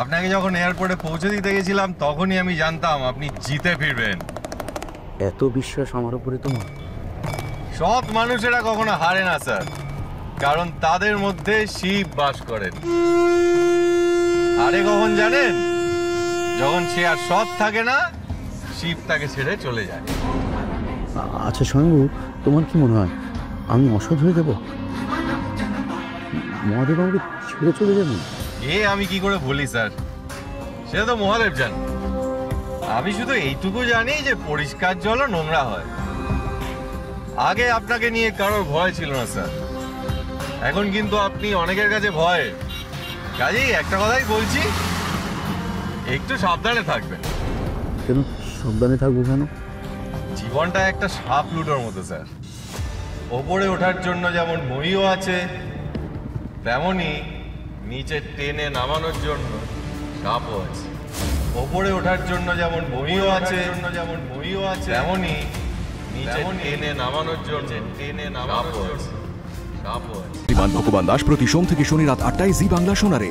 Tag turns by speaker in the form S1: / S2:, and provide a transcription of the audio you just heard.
S1: আপনাকে যখন এয়ারপোর্টে পৌঁছে দিতে গেছিলাম তখনই আমি জানতাম আপনি জিতে ফিরবেন।
S2: এত বিশ্বাস আমার উপরে তোমার?
S1: সৎ মানুষেরা কখনো হারে না স্যার, কারণ তাদের মধ্যে শিব বাস করেন। হারে কখন জানেন? যখন সে আর সৎ থাকে না, শিব তাকে ছেড়ে চলে যায়।
S2: আচ্ছা স্বয়ংভু, তোমার কি মনে হয় আমি অসৎ হয়ে যাব? মহাদেব আমাকে ছেড়ে চলে যাবেন?
S1: আমি কি করে বলি স্যার, সেটা তো মহাদেব জান। আমি শুধু এইটুকু জানি যে পরিষ্কার জলও নোংরা হয়। আগে আপনাকে নিয়ে কারোর ভয় ছিল না স্যার, এখন কিন্তু আপনি অনেকের কাছে ভয়। কাজেই একটা কথাই বলছি, একটু সাবধানে থাকবেন।
S2: কেন সাবধানে থাকবো কেন?
S1: জীবনটা একটা সাপ লুটোর মতো স্যার। ওপরে ওঠার জন্য যেমন মইও আছে, তেমনি নিচে টেনে নামানোর জন্য সাপও আছে। ওপরে ওঠার জন্য যেমন মইও আছে, তেমনি নিচে টেনে নামানোর জন্য সাপও আছে।
S3: ভগবান দাস প্রতি সোম থেকে শনি রাত ৮টায় জি বাংলা শোনারে।